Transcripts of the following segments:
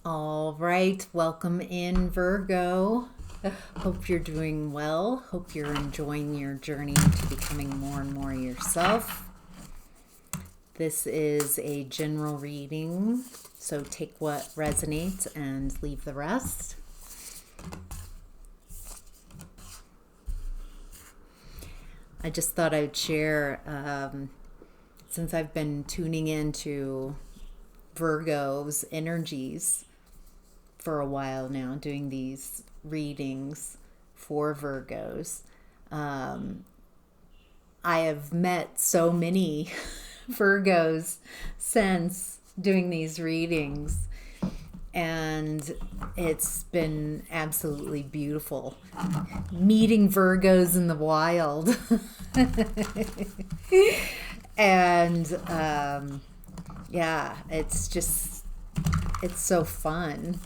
All right, welcome in, Virgo. Hope you're doing well. Hope you're enjoying your journey to becoming more and more yourself. This is a general reading, so take what resonates and leave the rest. I just thought I'd share, since I've been tuning into Virgo's energies for a while now, doing these readings for Virgos. I have met so many Virgos since doing these readings, and it's been absolutely beautiful meeting Virgos in the wild. And yeah, it's so fun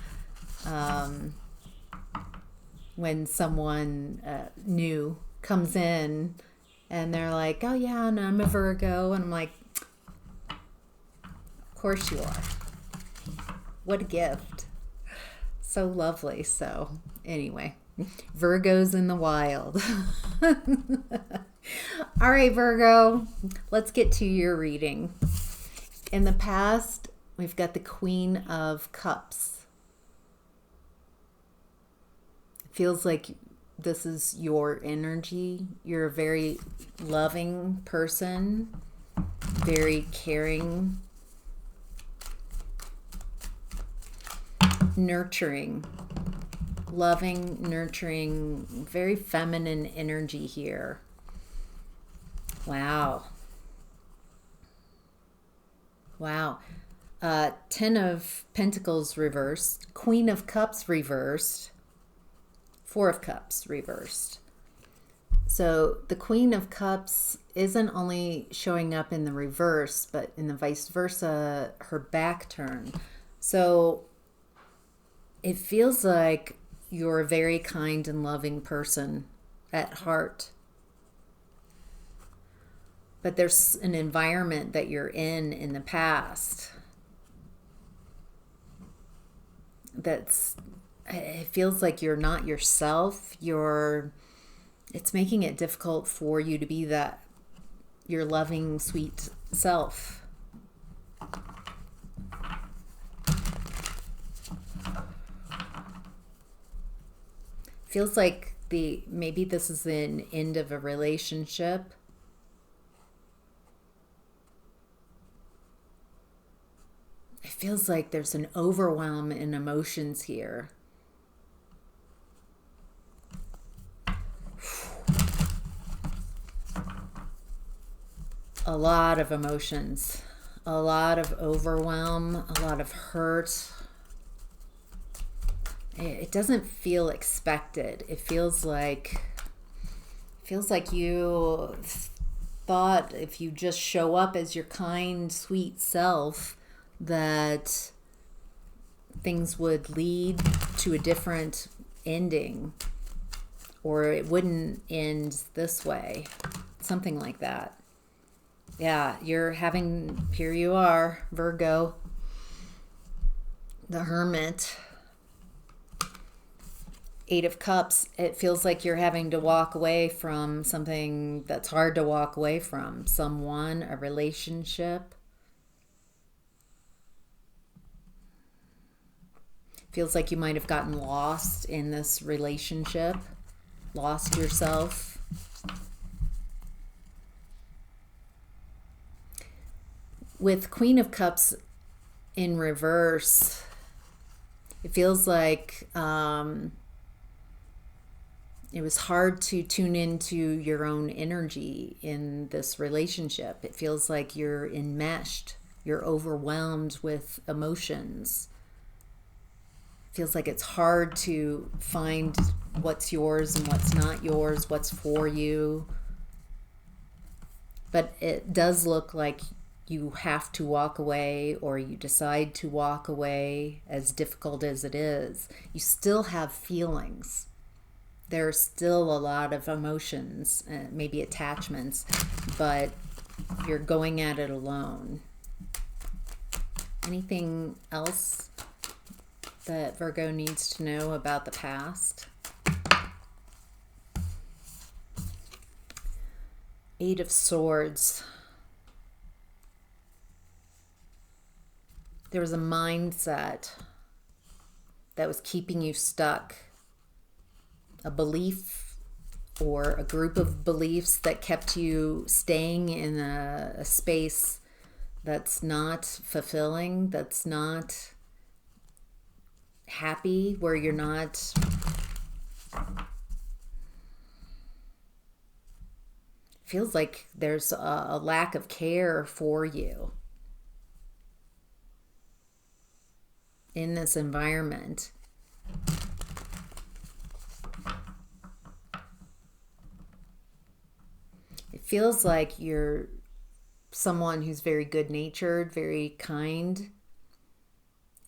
when someone new comes in and they're like, oh yeah, and I'm a Virgo, and I'm like, of course you are. What a gift. So lovely. So anyway, Virgos in the wild. All right, Virgo, let's get to your reading. In the past, we've got the Queen of Cups. It feels like this is your energy. You're a very loving person, very caring, nurturing, loving, nurturing, very feminine energy here. Wow. Wow. 10 of Pentacles reversed, Queen of Cups reversed, 4 of Cups reversed. So the Queen of Cups isn't only showing up in the reverse, but in the vice versa, her back turn. So it feels like you're a very kind and loving person at heart. But there's an environment that you're in the past it feels like you're not yourself. It's making it difficult for you to be your loving, sweet self. Feels like maybe this is the end of a relationship. It feels like there's an overwhelm in emotions here. A lot of emotions, a lot of overwhelm, a lot of hurt. It doesn't feel expected. It feels like you thought if you just show up as your kind, sweet self, that things would lead to a different ending, or it wouldn't end this way. Something like that. Yeah, here you are, Virgo, the Hermit. 8 of Cups, it feels like you're having to walk away from something that's hard to walk away from. Someone, a relationship. Feels like you might have gotten lost in this relationship, lost yourself. With Queen of Cups in reverse, it feels like it was hard to tune into your own energy in this relationship. It feels like you're enmeshed, you're overwhelmed with emotions. Feels like it's hard to find what's yours and what's not yours, what's for you. But it does look like you have to walk away, or you decide to walk away, as difficult as it is. You still have feelings. There's still a lot of emotions, maybe attachments, but you're going at it alone. Anything else that Virgo needs to know about the past. Eight of Swords. There was a mindset that was keeping you stuck. A belief or a group of beliefs that kept you staying in a space that's not fulfilling, that's not happy, where you're not feels like there's a lack of care for you in this environment. It feels like you're someone who's very good-natured, very kind,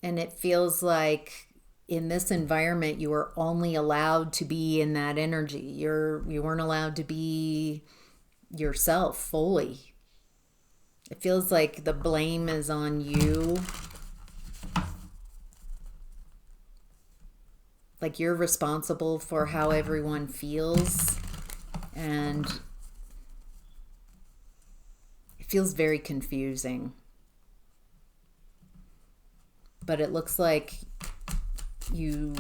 and it feels like in this environment you were only allowed to be in that energy. You weren't allowed to be yourself fully. It feels like the blame is on you. Like you're responsible for how everyone feels, and it feels very confusing. But it looks like you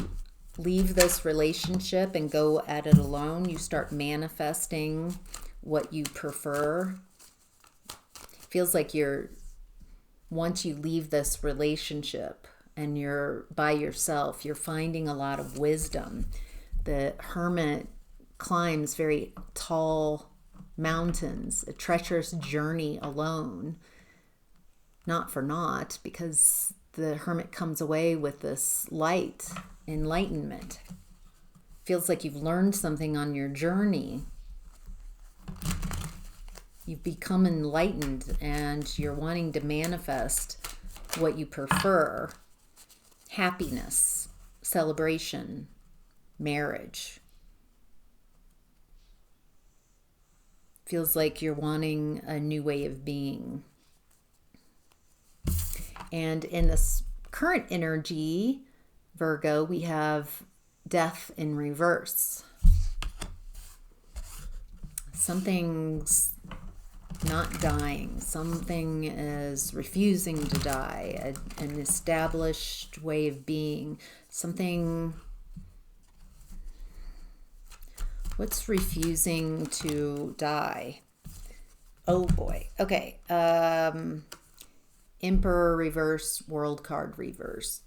leave this relationship and go at it alone. You start manifesting what you prefer. It feels like once you leave this relationship and you're by yourself, you're finding a lot of wisdom. The Hermit climbs very tall mountains, a treacherous journey alone. Not for naught, because the Hermit comes away with this light, enlightenment. Feels like you've learned something on your journey. You've become enlightened and you're wanting to manifest what you prefer. Happiness, celebration, marriage. Feels like you're wanting a new way of being. And in this current energy, Virgo, we have death in reverse. Something's not dying. Something is refusing to die. An established way of being. Something... What's refusing to die? Oh boy. Okay. Emperor reverse, World card reverse.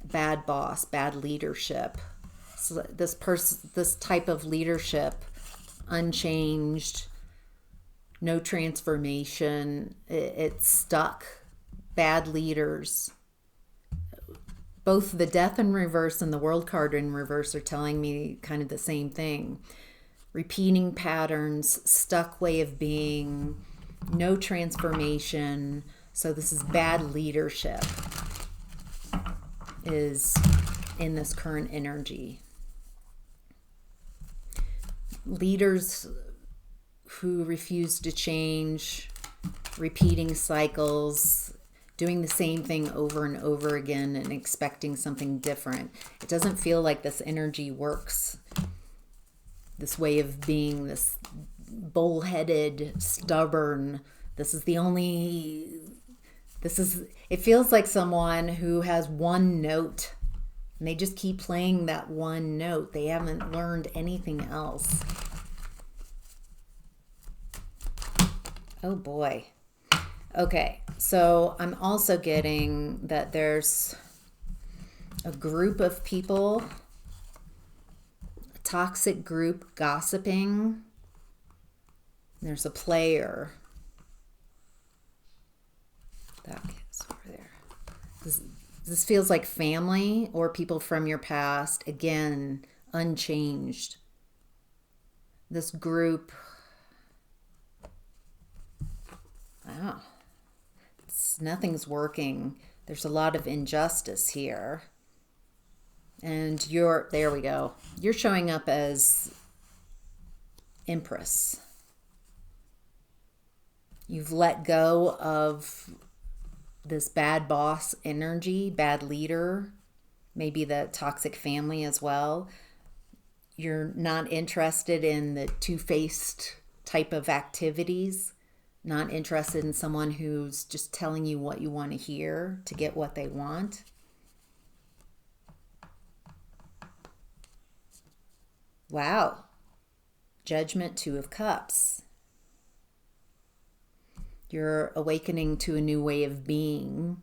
Bad boss, bad leadership. So this type of leadership, unchanged, no transformation. It's stuck. Bad leaders. Both the death in reverse and the World card in reverse are telling me kind of the same thing. Repeating patterns, stuck way of being, no transformation. So this is bad leadership is in this current energy. Leaders who refuse to change, repeating cycles, doing the same thing over and over again and expecting something different. It doesn't feel like this energy works. This way of being, this bullheaded, stubborn, it feels like someone who has one note and they just keep playing that one note. They haven't learned anything else. Oh boy. Okay, so I'm also getting that there's a group of people, a toxic group gossiping. There's a player. That is over there. This feels like family or people from your past. Again, unchanged. This group. Wow. Nothing's working. There's a lot of injustice here. And there we go. You're showing up as Empress. You've let go of this bad boss energy, bad leader. maybe the toxic family as well. You're not interested in the two-faced type of activities, not interested in someone who's just telling you what you want to hear to get what they want. Wow. Judgment, Two of Cups. You're awakening to a new way of being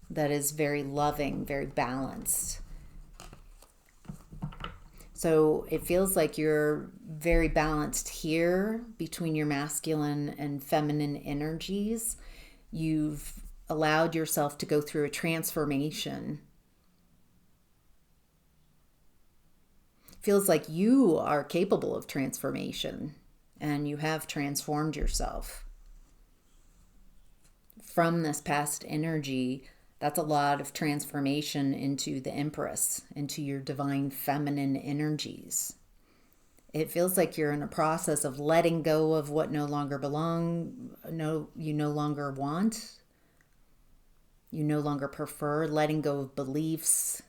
that is very loving, very balanced. So it feels like you're very balanced here between your masculine and feminine energies. You've allowed yourself to go through a transformation. Feels like you are capable of transformation and you have transformed yourself. From this past energy, that's a lot of transformation into the Empress, into your divine feminine energies. It feels like you're in a process of letting go of what no longer you no longer want, you no longer prefer, letting go of beliefs,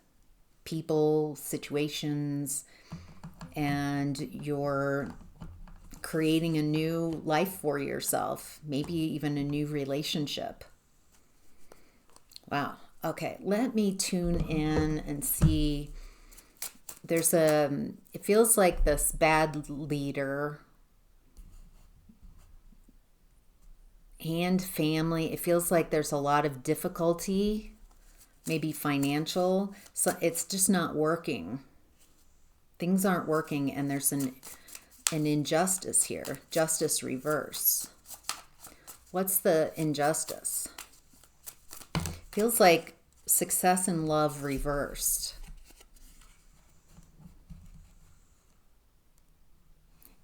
people, situations, and you're creating a new life for yourself, maybe even a new relationship. Wow. Okay, let me tune in and see. It feels like this bad leader and family. It feels like there's a lot of difficulty, maybe financial. So it's just not working. Things aren't working, and there's an injustice here. Justice reverse. What's the injustice? Feels like success and love reversed.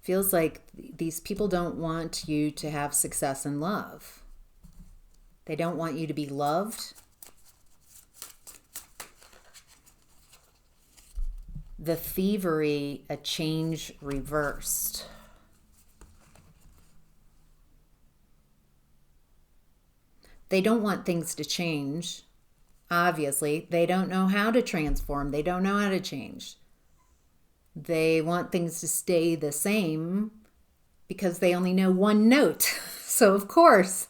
Feels like these people don't want you to have success and love. They don't want you to be loved. The thievery, a change reversed. They don't want things to change. Obviously, they don't know how to transform. They don't know how to change. They want things to stay the same because they only know one note. So, of course,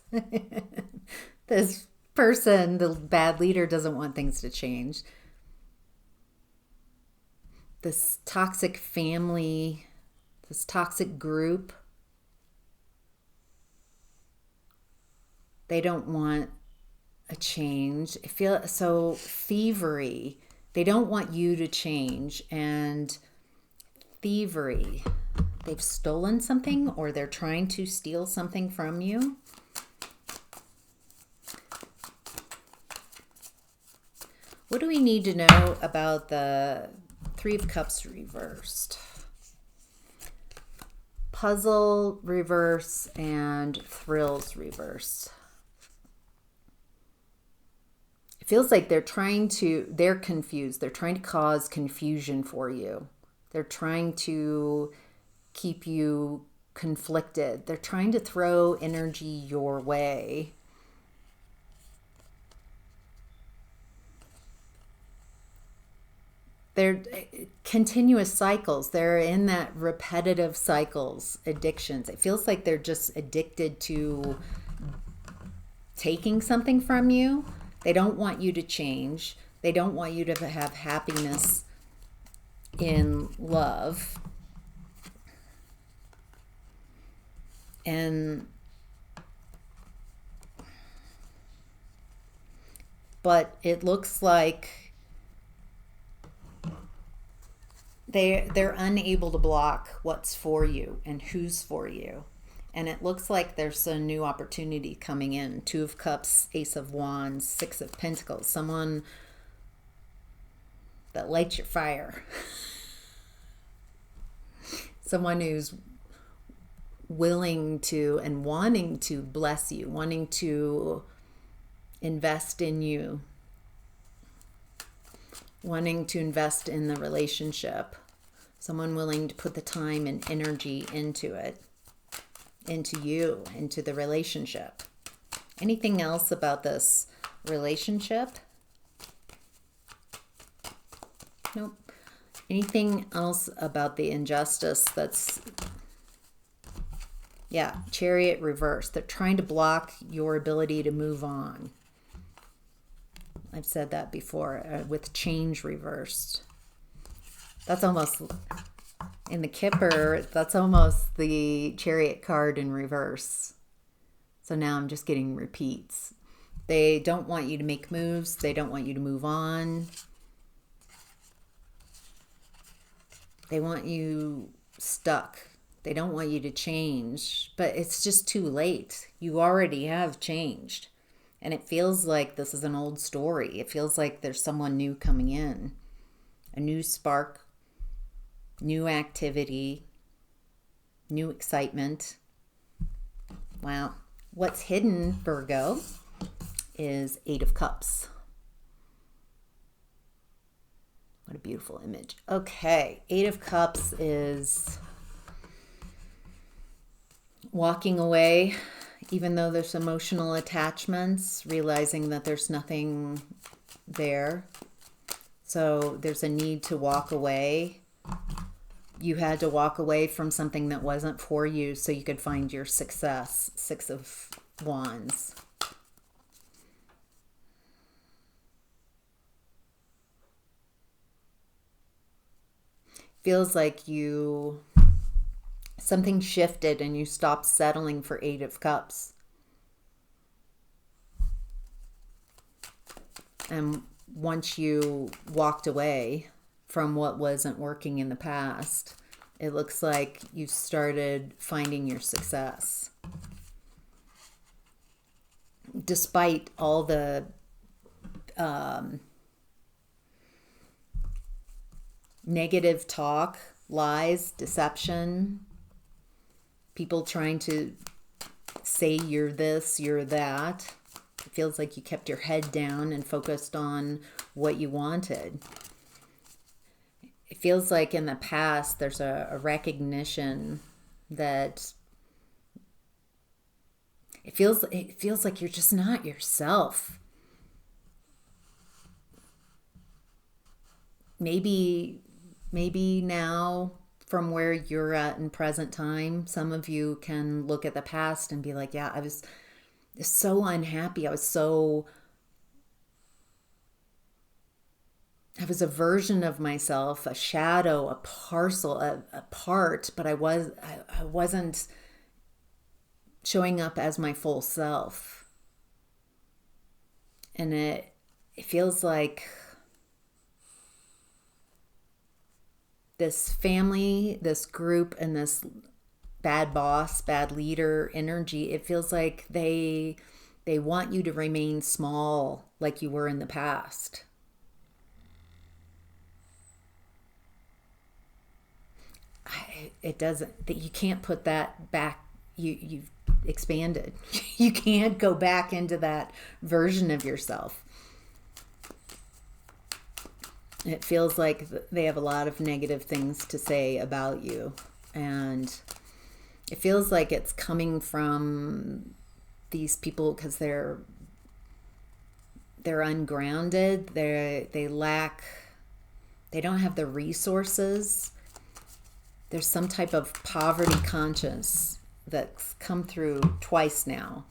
this person, the bad leader, doesn't want things to change. This toxic family, this toxic group, they don't want a change. I feel so thievery. They don't want you to change, and thievery. They've stolen something, or they're trying to steal something from you. What do we need to know about the Three of Cups reversed? Puzzle reverse and thrills reverse. It feels like they're confused. They're trying to cause confusion for you. They're trying to keep you conflicted. They're trying to throw energy your way. They're continuous cycles. They're in that repetitive cycles, addictions. It feels like they're just addicted to taking something from you. They don't want you to change. They don't want you to have happiness in love. But it looks like they're unable to block what's for you and who's for you. And it looks like there's a new opportunity coming in. Two of Cups, Ace of Wands, Six of Pentacles. Someone that lights your fire. Someone who's willing to and wanting to bless you, wanting to invest in you, wanting to invest in the relationship. Someone willing to put the time and energy into it, into you, into the relationship. Anything else about this relationship? Nope. Anything else about the injustice that's... Yeah, Chariot reversed. They're trying to block your ability to move on. I've said that before, with change reversed. That's almost, in the Kipper, that's almost the Chariot card in reverse. So now I'm just getting repeats. They don't want you to make moves. They don't want you to move on. They want you stuck. They don't want you to change, but it's just too late. You already have changed. And it feels like this is an old story. It feels like there's someone new coming in. A new spark, new activity, new excitement. Wow. What's hidden, Virgo, is 8 of Cups. What a beautiful image. Okay, 8 of Cups is walking away, even though there's emotional attachments, realizing that there's nothing there. So there's a need to walk away. You had to walk away from something that wasn't for you so you could find your success. 6 of Wands. Feels like something shifted and you stopped settling for 8 of Cups. And once you walked away from what wasn't working in the past, it looks like you started finding your success. Despite all the negative talk, lies, deception, people trying to say you're this, you're that. It feels like you kept your head down and focused on what you wanted. It feels like in the past there's a recognition that it feels like you're just not yourself. Maybe now, from where you're at in present time, some of you can look at the past and be like, yeah, I was so unhappy. I was a version of myself, a shadow, a parcel, a part, but I wasn't showing up as my full self. And it feels like this family, this group, and this bad boss, bad leader energy, it feels like they want you to remain small like you were in the past. It doesn't, that you can't put that back. You've expanded. You can't go back into that version of yourself. It feels like they have a lot of negative things to say about you. And it feels like it's coming from these people because they're ungrounded. They don't have the resources. There's some type of poverty conscience that's come through twice now.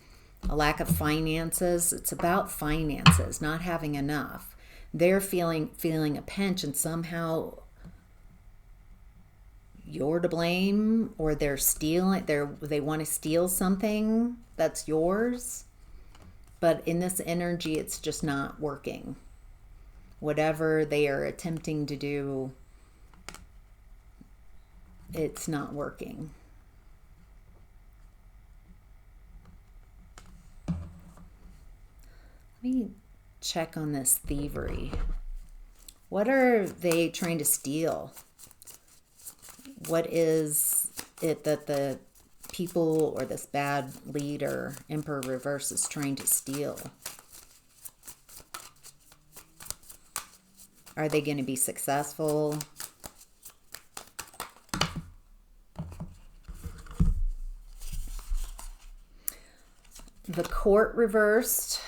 A lack of finances. It's about finances, not having enough. They're feeling a pinch, and somehow you're to blame, or they're stealing. They want to steal something that's yours. But in this energy, it's just not working. Whatever they are attempting to do, it's not working. Let me check on this thievery. What are they trying to steal? What is it that the people or this bad leader, Emperor Reverse, is trying to steal? Are they going to be successful? The Court reversed.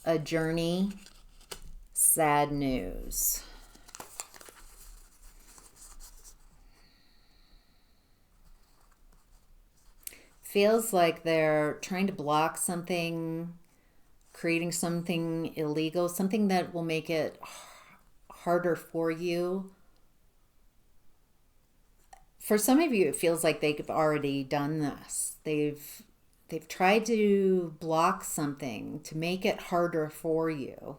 A journey. Sad news. feels like they're trying to block something, creating something illegal, something that will make it harder for you. For some of you, it feels like they've already done this. They've tried to block something to make it harder for you,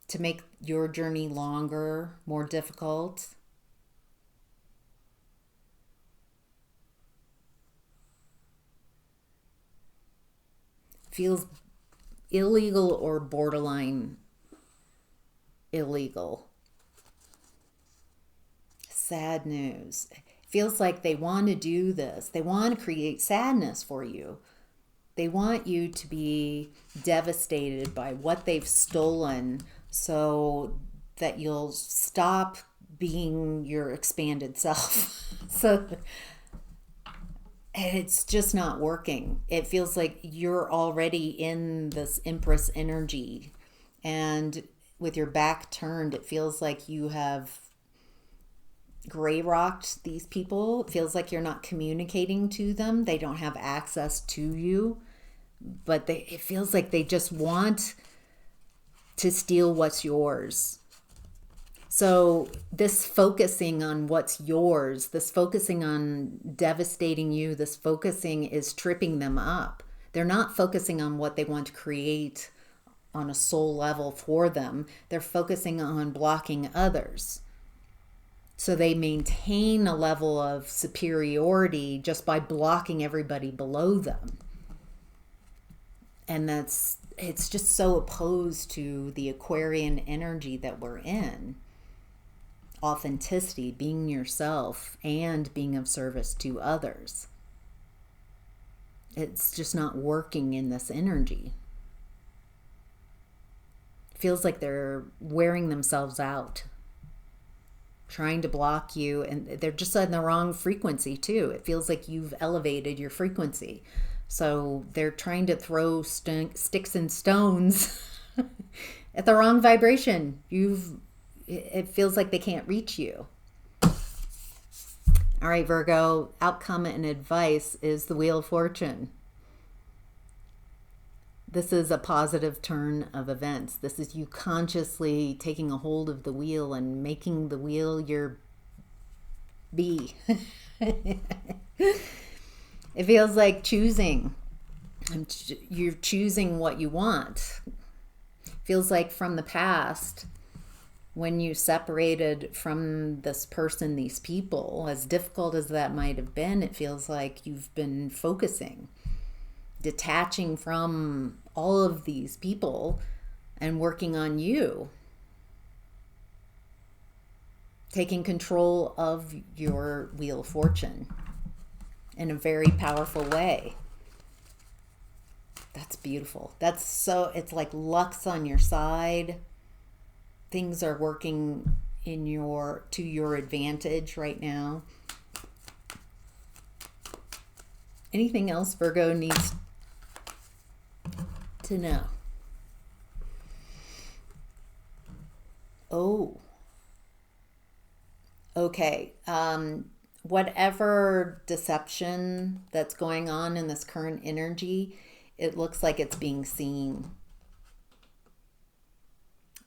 to make your journey longer, more difficult. Feels illegal or borderline illegal. Sad news. Feels like they want to do this. They want to create sadness for you. They want you to be devastated by what they've stolen so that you'll stop being your expanded self. So it's just not working. It feels like you're already in this Empress energy, and with your back turned, it feels like you have gray rocked these people. It feels like you're not communicating to them. They don't have access to you, but it feels like they just want to steal what's yours. So this focusing on what's yours, this focusing on devastating you, this focusing is tripping them up. They're not focusing on what they want to create on a soul level for them. They're focusing on blocking others. So they maintain a level of superiority just by blocking everybody below them. And it's just so opposed to the Aquarian energy that we're in. Authenticity, being yourself, and being of service to others. It's just not working in this energy. It feels like they're wearing themselves out, trying to block you, and they're just on the wrong frequency too. It feels like you've elevated your frequency. So they're trying to throw sticks and stones at the wrong vibration. It feels like they can't reach you. All right, Virgo, outcome and advice is the Wheel of Fortune. This is a positive turn of events. This is you consciously taking a hold of the wheel and making the wheel your bee. It feels like choosing. You're choosing what you want. Feels like from the past, when you separated from this person, these people, as difficult as that might have been, it feels like you've been focusing, detaching from all of these people and working on you, taking control of your Wheel of Fortune in a very powerful way. That's beautiful. It's like luck's on your side. Things are working to your advantage right now. Anything else Virgo needs to know? Oh. Okay. Whatever deception that's going on in this current energy, it looks like it's being seen.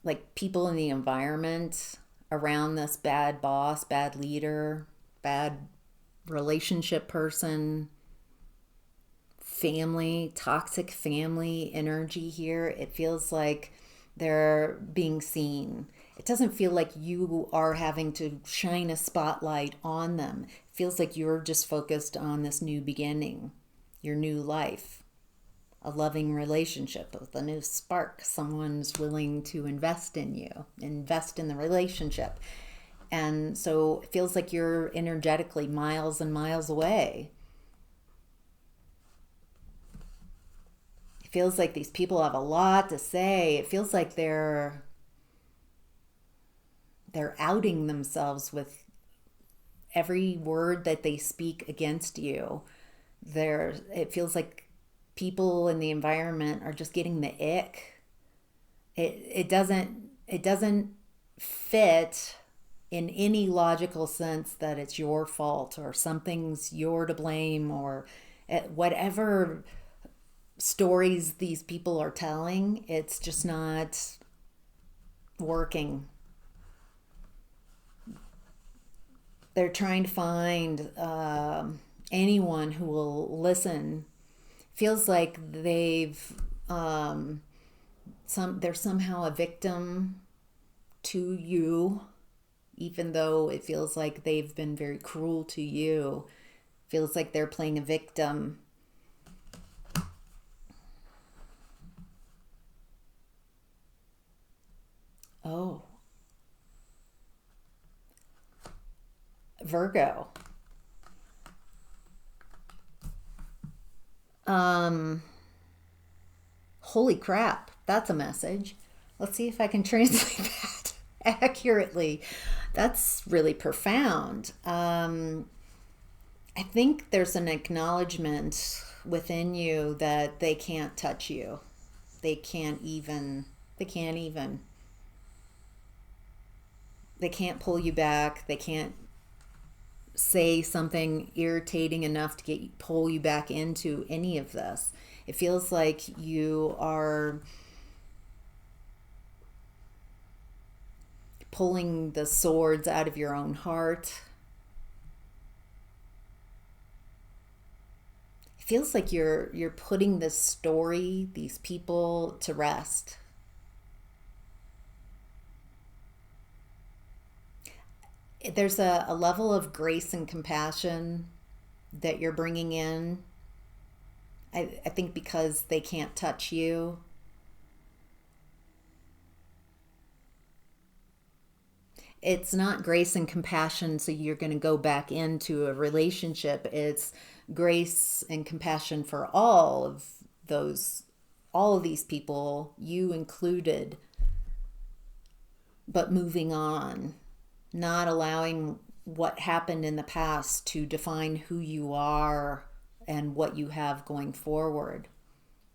Like people in the environment around this bad boss, bad leader, bad relationship person, family, toxic family energy here. It feels like they're being seen. It doesn't feel like you are having to shine a spotlight on them. It feels like you're just focused on this new beginning, your new life, a loving relationship with a new spark. Someone's willing to invest in you, invest in the relationship. And so it feels like you're energetically miles and miles away. It feels like these people have a lot to say. It feels like they're outing themselves with every word that they speak against you. It feels like people in the environment are just getting the ick. It doesn't fit in any logical sense that it's your fault or something's you're to blame, or Whatever stories these people are telling, it's just not working. They're trying to find anyone who will listen. Feels like they're somehow a victim to you, even though it feels like they've been very cruel to you. Feels like they're playing a victim. Oh, Virgo. Holy crap, that's a message. Let's see if I can translate that accurately. That's really profound. I think there's an acknowledgement within you that they can't touch you. They can't even, they can't even, they can't pull you back. They can't say something irritating enough to pull you back into any of this. It feels like you are pulling the swords out of your own heart. It feels like you're putting this story, these people to rest. There's a level of grace and compassion that you're bringing in. I think because they can't touch you. It's not grace and compassion so you're going to go back into a relationship. It's grace and compassion for all of these people, you included, but moving on, not allowing what happened in the past to define who you are and what you have going forward,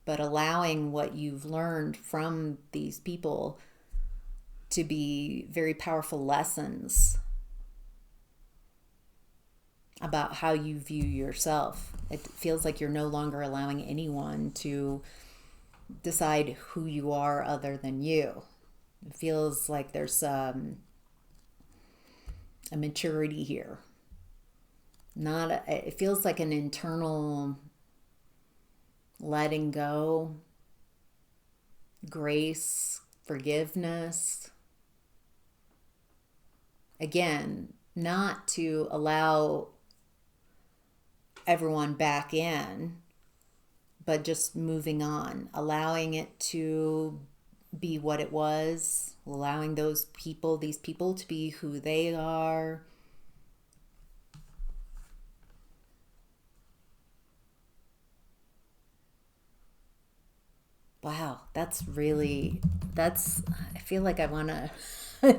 but allowing what you've learned from these people to be very powerful lessons about how you view yourself. It feels like you're no longer allowing anyone to decide who you are other than you. It feels like there's a maturity here. It feels like an internal letting go, grace, forgiveness. Again, not to allow everyone back in, but just moving on, allowing it to be what it was, allowing these people to be who they are. Wow, I feel like I want to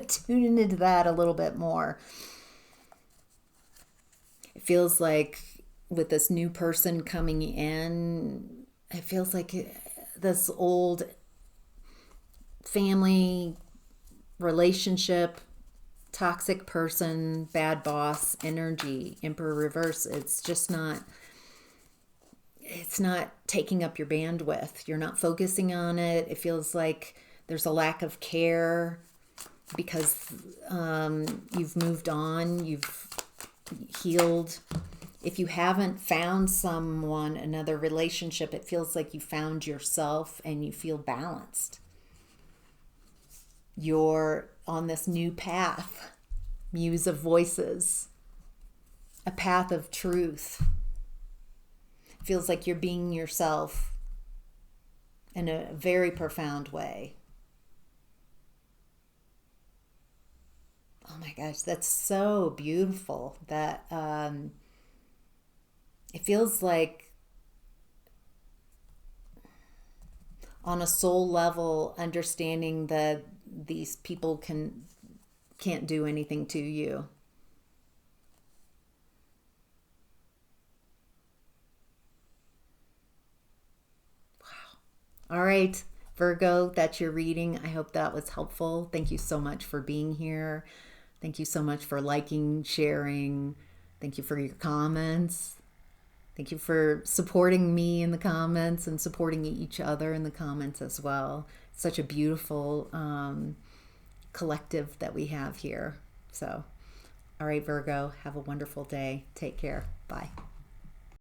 tune into that a little bit more. It feels like with this new person coming in, it feels like this old family relationship, toxic person, bad boss energy, Emperor reverse. It's not taking up your bandwidth. You're not focusing on it. It feels like there's a lack of care because you've moved on, you've healed. If you haven't found another relationship, it feels like you found yourself and you feel balanced. You're on this new path, Muse of Voices, a path of truth. Feels like you're being yourself in a very profound way. Oh my gosh, that's so beautiful. That it feels like on a soul level, understanding that these people can't do anything to you. All right, Virgo, that's your reading. I hope that was helpful. Thank you so much for being here. Thank you so much for liking, sharing. Thank you for your comments. Thank you for supporting me in the comments and supporting each other in the comments as well. It's such a beautiful collective that we have here. So, all right, Virgo, have a wonderful day. Take care. Bye.